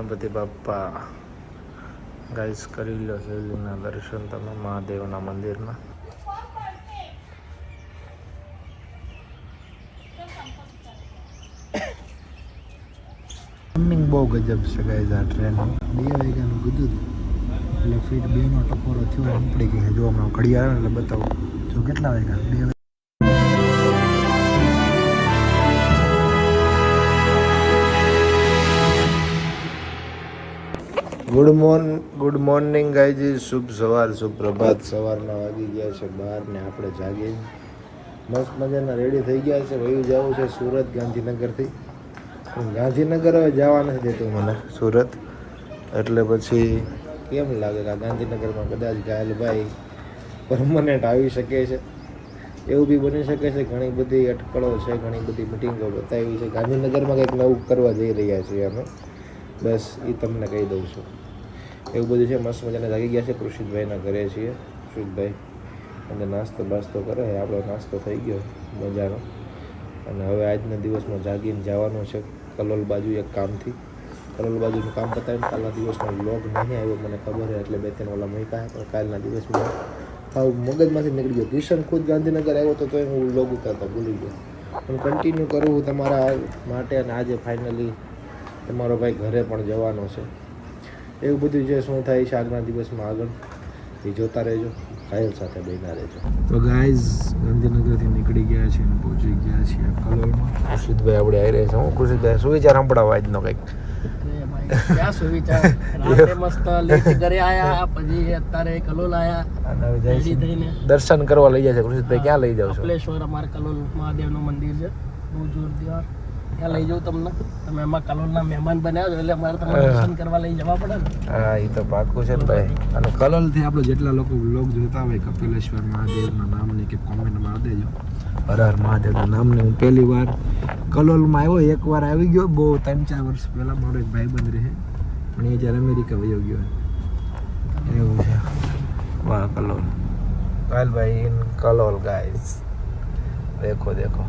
Ganpati Bappa guys કરી લો શિવલિંગના દર્શન તમે મહાદેવના મંદિરના. ટાઈમિંગ બહુ ગજબ છે ગાઈસ આ ટ્રેન 2 વાગ્યાનું કીધું હતું એટલે ફીટ 2નો ટકોરો થયો ઉપડી ગઈ. જો હમણાં ઘડી આવે એટલે બતાવું જો કેટલા વાગ્યા 2. ગુડ મોર્નિંગ ગાઈજી, શુભ સવાર, શુભ પ્રભાત. સવારના વાગી ગયા છે 12 ને આપણે જાગી મસ્ત મજાના રેડી થઈ ગયા છે. વયું જવું છે સુરત ગાંધીનગરથી. ગાંધીનગર હવે જવા નથી દેતું મને સુરત, એટલે પછી કેમ લાગે કે ગાંધીનગરમાં કદાચ ઘાયલભાઈ પરમનન્ટ આવી શકે છે, એવું બી બની શકે છે. ઘણી બધી અટકળો છે, ઘણી બધી મિટિંગો બતાવી છે. ગાંધીનગરમાં કંઈક નવું કરવા જઈ રહ્યા છીએ અમે, બસ એ તમને કહી દઉં છું. એવું બધું છે. મસ્ત મજાના જાગી ગયા છે. કૃષિતભાઈના ઘરે છીએ. કૃષિતભાઈ અને નાસ્તો બાસ્તો કરે, આપણો નાસ્તો થઈ ગયો મજાનો. અને હવે આજના દિવસમાં જાગીને જવાનું છે કલોલ બાજુ એક કામથી. કલોલ બાજુનું કામ પતાવીને કાલના દિવસનો વ્લોગ નહીં આવ્યો મને ખબર છે, એટલે 2-3 ઓલા મૂક્યા. પણ કાલના દિવસમાં હાવ મગજમાંથી નીકળી ગયો. કિશન ખુદ ગાંધીનગર આવ્યો તો હું વ્લોગ ઉતારતા ભૂલી ગયો. પણ કન્ટિન્યુ કરવું તમારા માટે. અને આજે ફાઇનલી તમારો ભાઈ ઘરે પણ જવાનો છે. એવું બધું જે શું થાય છે આગળના દિવસમાં આગળ એ જોતા રહેજો. ઘાયલ સાથે બન્યા રહેજો. તો ગાઈઝ ગાંધીનગરથી નીકળી ગયા છે અને પહોંચી ગયા છીએ કલોલમાં. ખુશીદભાઈ આપણે આવી રહ્યા છે. હું ખુશીદભાઈ સુવિચાર સંભળાવો આજનો કંઈક. ક્યાં સુવિચાર? રાતે મસ્ત લેટ ઘરે આયા, પછી અત્યારે કલોલ આયા અને હવે જઈ દર્શન કરવા લઈ જાય છે. ખુશીદભાઈ ક્યાં લઈ જાવ છો? કપલેશ્વર અમારે કલોલ મહાદેવનું મંદિર છે, બહુ જોરદાર. ત્યાં લઈ જાઉં તમને. તમે એમાં કલોલના મહેમાન બન્યા છો એટલે અમારે તમારે દર્શન કરવા લઈ જવા પડે ને. હા, એ તો પાકું છે ને ભાઈ. અને કલોલથી આપણે જેટલા લોકો વ્લોગ જોતા હોય કપિલેશ્વર મહાદેવના નામની કે કોમેન્ટમાં આપી દેજો. હર હર મહાદેવના નામની. હું પહેલી વાર કલોલમાં આવ્યો, એકવાર આવી ગયો બહુ 3-4 વર્ષ પહેલાં. મારો એક ભાઈબંધ રહે, પણ એ જ્યારે અમેરિકા વયો ગયો એવું છે. વાહ કલોલ, કાલભાઈ ઇન કલોલ ગાઈઝ. દેખો દેખો.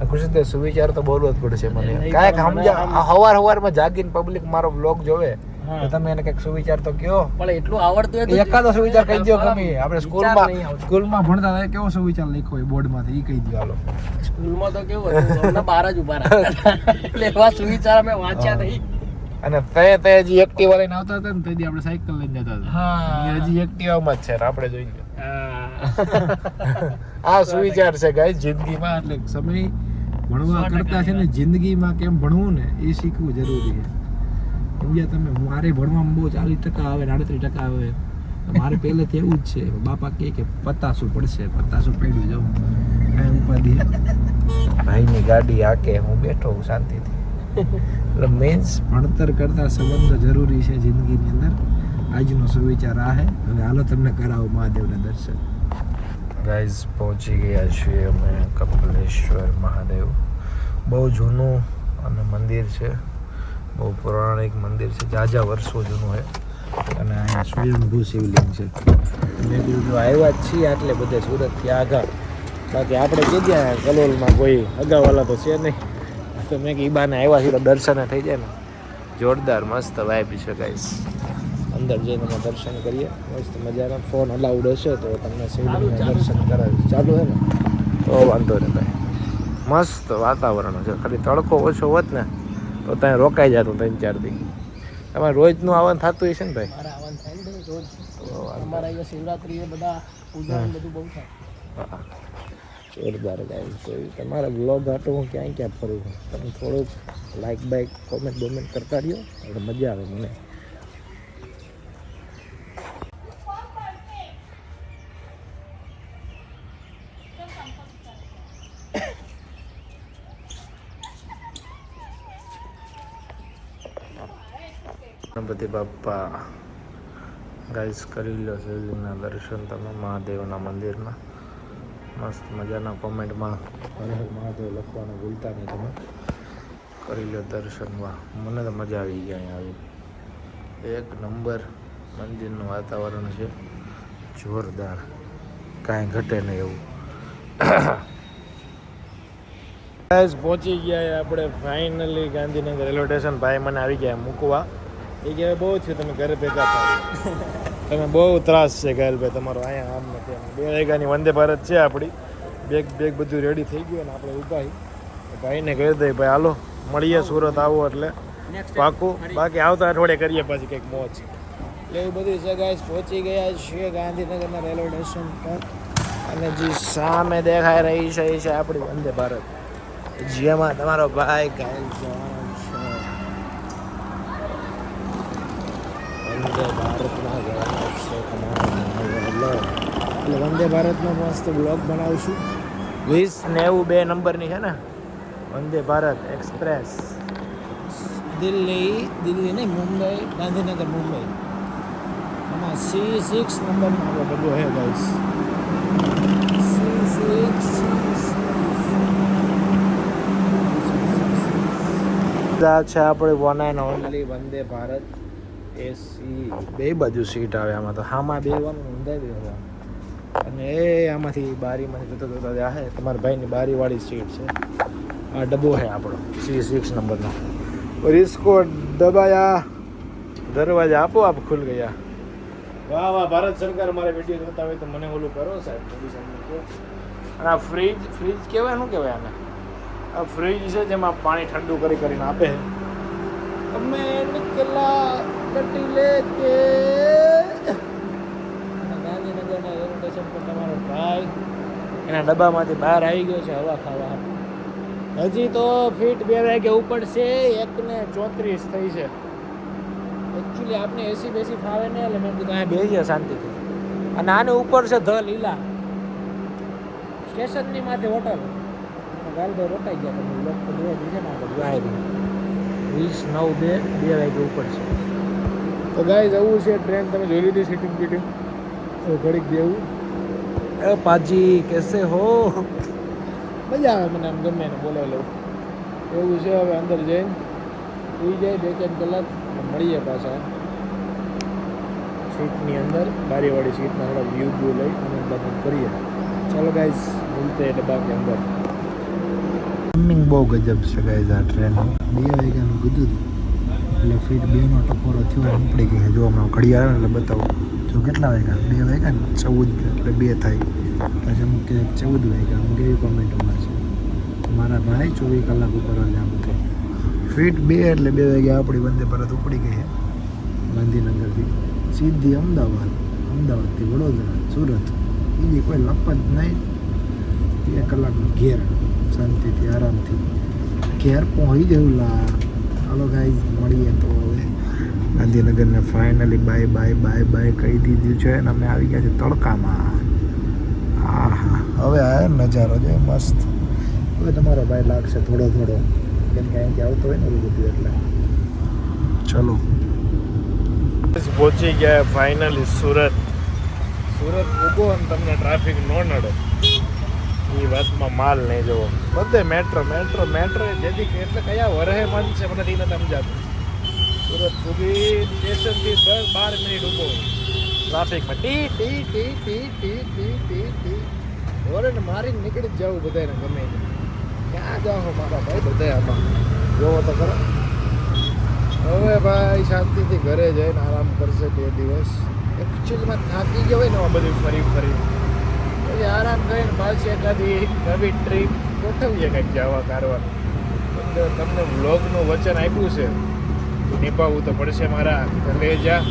ખુશી સુવિચાર તો બોલવો જ પડશે મને. કાંઈક સમજા હવારમાં જાગીને પબ્લિક મારો બ્લોગ જોવે તો તમે એને કંઈક સુવિચાર તો કયો. પણ એટલું આવડતું હોય તો એકાદો સુવિચાર કહી દો. ગમે આપણે સ્કૂલમાં ભણતા હતા કેવો સુવિચાર લખ્યો હોય બોર્ડમાંથી એ કહી દો. હાલો, સ્કૂલમાં તો કેવું હતું, અમને બહાર જ ઉભા રહ્યા એટલે એવા સુવિચાર અમે વાંચ્યા નહીં. અને તે હજી એક્ટિવા લઈને આવતા હતા ને તેથી આપણે સાયકલ લઈને જતા હતા. હા, હજી એક્ટિવામાં જ છે આપણે જોઈ લો. આ સુવિચાર છે ગાઈસ જિંદગીમાં. એટલે સમય ભણવા કરતા છે ને જિંદગીમાં કેમ ભણવું ને એ શીખવું જરૂરી છે. સમજ્યા તમે? મારે ભણવામાં બહુ 40% આવે, 38% આવે. મારે પહેલેથી એવું જ છે. બાપા કે પતાસું પડશે, પતાસું પડ્યું જાઉં, કાંઈ ઉપાધિ. ભાઈની ગાડી આકે હું બેઠો હું શાંતિથી. એટલે મીન્સ ભણતર કરતાં સંબંધ જરૂરી છે જિંદગીની અંદર. આજનો સુવિચાર આ હે. હવે હાલો તમને કરાવો મહાદેવના દર્શન. ગાઈઝ પહોંચી ગયા છીએ અમે કપિલેશ્વર મહાદેવ. બહુ જૂનું અને મંદિર છે, બહુ પૌરાણિક મંદિર છે, જાજા વર્ષો જૂનું છે. અને અહીંયા સ્વયંભૂ શિવલિંગ છે. મેં કીધું જો આવ્યા જ છીએ આટલે બધે સુરતથી આગળ, બાકી આપણે કીધું કલોલમાં કોઈ અગાવાલા તો છે નહીં. તો મેં કીધું બાને આવ્યા છીએ તો દર્શન થઈ જાય ને. જોરદાર મસ્ત વાઇબ છે ગાઈઝ. અંદર જઈને અમે દર્શન કરીએ મસ્ત મજાના. ફોન અલાઉડ હશે તો તમને શિવલિંગના દર્શન કરાવીશ. ચાલુ છે ને તો વાંધો નહીં ભાઈ. મસ્ત વાતાવરણ છે. ખાલી તડકો ઓછો હોત ને તો ત્યાં રોકાઈ જતું 3-4 દી. તમારે રોજનું આવવાનું થતું હશે ને ભાઈ? આવવાનું થાય ને રોજ. અમારા અહીંયા શિવરાત્રી એ બધા પૂજા બધું બહુ થાય. હા, જોરદાર ગાઈસ. તો તમારા બ્લોગ હાટો હું ક્યાં ફરું છું. તમે થોડુંક લાઈક બાઈક કોમેન્ટ બોમેન્ટ કરતા રહ્યો એટલે મજા આવે મને. ગણપતિ બાપ્પા ગાઈસ કરી લો શિવલિંગના દર્શન તમે મહાદેવના મંદિરના. મસ્ત મજાના કોમેન્ટમાં હર હર મહાદેવ લખવાનું ભૂલતા નહીં તમે. કરી લો દર્શન. વાહ, મને તો મજા આવી ગઈ અહીંયા આવી. એક નંબર મંદિરનું વાતાવરણ છે, જોરદાર, કાંઈ ઘટે નહીં એવું. પહોંચી ગયા આપણે ફાઇનલી ગાંધીનગર રેલવે સ્ટેશન. ભાઈ મને આવી ગયા મૂકવા. એ કે બહુ થયું તમે ઘરે ભેગા થાવ તમે બહુ ત્રાસ છે ઘાયલભાઈ તમારો અહીંયા આમ ને તેમ 2 વાગ્યાની વંદે ભારત છે આપણી બેગ બધું રેડી થઈ ગયું ને આપણે ઊભા ભાઈને કહી દઈએ ભાઈ હાલો મળીએ સુરત આવો એટલે પાકું બાકી આવતા અઠવાડિયે કરીએ પછી કંઈક મોજ એટલે એવું બધું છે ગાઈસ પહોંચી ગયા છીએ ગાંધીનગરના રેલવે સ્ટેશન પર અને જે સામે દેખાઈ રહી છે એ છે આપણી વંદે ભારત જેમાં તમારો ભાઈ ઘાયલ જવાનો છે વંદે ભારતમાં જવાનો છે તમારો એટલે વંદે ભારતનો મસ્ત બ્લોગ બનાવીશું 2092 નંબરની છે ને વંદે ભારત એક્સપ્રેસ દિલ્હી નહીં મુંબઈ ગાંધીનગર મુંબઈ આમાં C6 નંબરનો આપણો ડબ્બો છે ગાઈસ છે આપણે one and only Vande Bharat એસી બે બાજુ સીટ આવે આમાં તો હામાં બેવાનું ઊંધાઈ બેવાનું અને એ આમાંથી બારીમાંથી જતો છે તમારા ભાઈની બારીવાળી સીટ છે આ ડબ્બો છે આપણો C6 નંબરનો और इसको दबाया दरवाजा આપોઆપ ખુલ ગયા વાહ વાહ ભારત સરકાર મારે વિડીયો જોતા હોય તો મને ઓલું કરો સાહેબ અને આ ફ્રીજ કહેવાય શું કહેવાય આને આ ફ્રીજ છે જેમાં પાણી ઠંડુ કરીને આપે અમે નીકળા ગટી લેકે ગાંધીનગરના રેલવે સ્ટેશન પર તમારો ભાઈ એના ડબ્બામાંથી બહાર આવી ગયો છે હવા ખાવા હજી તો ફીટ 2 વાગે ઉપડશે 1:34 થઈ છે એકચ્યુઅલી આપણે એસી બેસી ફાવે ને એટલે મેં કીધું અહીંયા બેસી શાંતિથી અને આને ઉપર છે ધ લીલા સ્ટેશનની માથે હોટલ ગાલભાઈ રોકાઈ ગયા તમે લોક તો જોવા દીધે ને આપણે આવી 20:09 2 વાગે ઉપડશે તો ગાઈસ આવું છે ટ્રેન તમે જોઈ લીધી સીટિંગ પીટિંગ ઘડીક દેવું એ પાજી કેસે હો મજા આવે મને આમ ગમે એને બોલાવી લઉં એવું છે હવે અંદર જઈને સુઈ જાય 2-4 કલાક મળીએ પાછા સીટની અંદર બારીવાળી સીટમાં થોડા વ્યૂ લઈ અને બધું કરીએ ચાલો ગાઈઝ મિલતે ડબ્બા કે અંદર ટાઈમિંગ બહુ ગજબ છે ગાઈઝ આ ટ્રેન 2 વાગ્યાનું કીધું એટલે ફીટ 2નો ટકોરો થયો ઉપડી ગઈ જો હમણાં ઘડિયાળ એટલે બતાવું જો કેટલા વાગ્યા 2 વાગ્યા ને 14 એટલે 2 થાય પછી અમુક કે 14 વાગ્યા અમુક એવી કોમેન્ટો મારશે મારા ભાઈ 24 કલાક ઉપર હાલે આ બધું ફીટ 2 એટલે 2 વાગ્યા આપણી વંદે ભારત ઉપડી ગઈ છે ગાંધીનગરથી સીધી અમદાવાદથી વડોદરા સુરત બીજી કોઈ લપ જ નહીં 2 કલાકનો ઘેર શાંતિથી આરામથી ઘેર પહોંચી જવું ચાલો ગાઈઝ મળીએ તો હવે ગાંધીનગરને ફાઇનલી બાય કહી દીધું છે અને અમે આવી ગયા છે તડકામાં હા હવે આ નજારો છે મસ્ત હવે તમારો ભાઈ લાગશે થોડો કેમ કે અહીંથી આવતો હોય ને એવું બધું એટલે ચલો પહોંચી ગયા ફાઇનલી સુરત ઊભો અને તમને ટ્રાફિક ન નડે એ વાતમાં માલ નહીં જવો બધે મેટ્રો જેથી એટલે કયા વરહે મન છે મને નથી સમજાતું સુરત સુધી સ્ટેશનથી 10-12 મિનિટ ઊભો ટ્રાફિકમાં ટી ઓરે મારીને નીકળી જ જવું બધાને ગમે ક્યાં જાઓ મારા ભાઈ બધા આમાં જોવો તો ખરો હવે ભાઈ શાંતિથી ઘરે જઈને આરામ કરશે 2 દિવસ એકચ્યુઅલીમાં થાકી ગયો હોય ને આ બધું ફરી પછી આરામ કરીને પાછી એકાદી નવી ટ્રીપ ગોઠવીએ કંઈક જવા કારવાનું તમને વ્લોગનું વચન આપ્યું છે નિભાવવું તો પડશે મારા કલેજા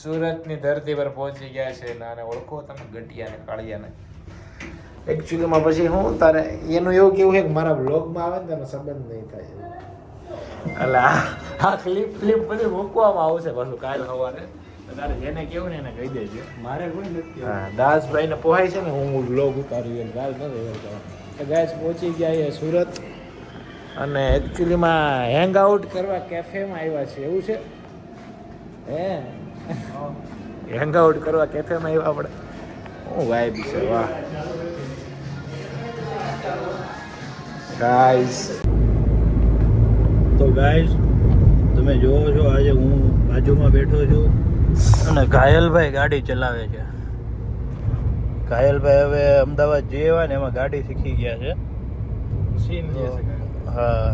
સુરતની ધરતી પર પહોંચી ગયા છે અને ઓળખો તમે ગટિયાને કાળિયાને એકચ્યુઅલીમાં પછી હું તારે એનું એવું કેવું છે કે મારા બ્લોગમાં આવે ને તેનો સંબંધ નહીં થાય એટલે આ ક્લિપ બધી મૂકવામાં આવશે પાછું કાલ સવારે તારે જેને કેવું ને એને કહી દેજો મારે કોઈ નથી હા દાસભાઈને પોહાય છે ને હું બ્લોગ ઉતાર્યું એને કાલ નથી ગાઈસ પહોંચી ગયા છે સુરત અને એકચ્યુઅલીમાં હેંગ આઉટ કરવા કેફેમાં આવ્યા છે એવું છે હેંગ આઉટ કરવા કેફેમાં આવ્યા આપણે હું વાઇબ છે વાહ ગાઈસ તો ગાઈસ તમે જોવો છો આજે હું બાજુમાં બેઠો છું અને ઘાયલભાઈ ગાડી ચલાવે છે. ઘાયલભાઈ હવે અમદાવાદ જે એવા ને એમાં ગાડી શીખી ગયા છે. સીન જે છે કાંઈ. હા,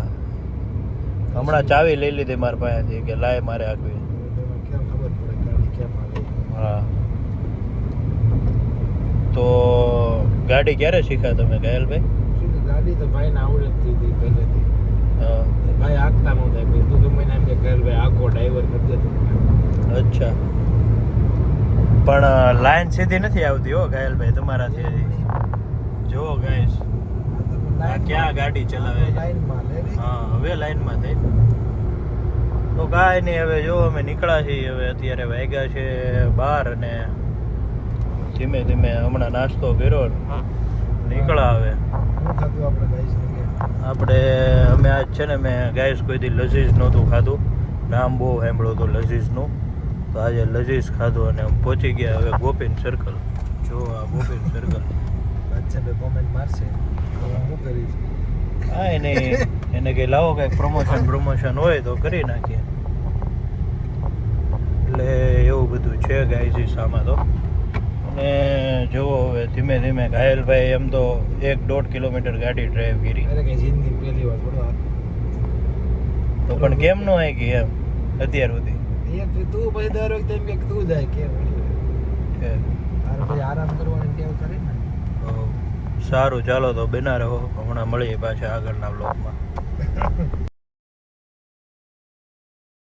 હમણાં ચાવી લઈ લીધી મારા પાસેથી કે લાય મારે આગવી. એમાં કેમ ખબર પડે ગાડી કેમ હાલે? હા, તો ગાડી ક્યારે શીખ્યા તમે ઘાયલભાઈ? શું કે ગાડી તો ભાઈને આવડે જ હતી પહેલેથી. હા, ભાઈ આગતા નહોતા ભાઈ તું ગમે ને એમ કે ઘર ભાઈ આખો ડ્રાઈવર કરી દેતો મને. અચ્છા. પણ લાઈન સીધી નથી આવતી હો ઘાયલભાઈ તમારાથી. જો ગાઈસ આ ક્યાં ગાડી ચલાવે છે. લાઈનમાં લે ને. હા, હવે લાઈનમાં થઈ. તો કાંઈ નહીં, હવે જો અમે નીકળ્યા છીએ. હવે અત્યારે વાગ્યા છે 12 અને ધીમે ધીમે હમણાં નાસ્તો કર્યો ને નીકળ્યા હવે. શું ખાધું આપણે ગાઈસ ને કે? આપણે અમે આજ છે ને મેં ગાઈસ કોઈ દી લઝીઝ નહોતું ખાધું. નામ બહુ સાંભળ્યું હતું લઝીઝનું. તો આજે લઝીઝ ખાધું અને પહોંચી ગયા હવે ગોપીન સર્કલ. જો આ ગોપીન સર્કલ. અચ્છા બે કોમેન્ટ મારશે તો હું શું કરીશ? કાંઈ નહીં, એને કંઈ લાવો કંઈક પ્રમોશન હોય તો કરી નાખીએ. એટલે એવું બધું છે ગાઈઝીસ આમાં તો. અને જુઓ હવે ધીમે ધીમે ઘાયલભાઈ એમ તો 1-1.5 કિલોમીટર ગાડી ડ્રાઈવ કરી. અરે કઈ જિંદગી પહેલી વાર થોડો તો પણ કેમ ન આવી ગઈ એમ અત્યાર સુધી? એક તું પછી દર વખતે એમ કે તું જાય કેમ એટલે છે. તારે પછી આરામ કરવાની ટેવ કરે ને. તો સારું, ચાલો તો બના રહો. હમણાં મળીએ પાછા આગળના બ્લોગમાં.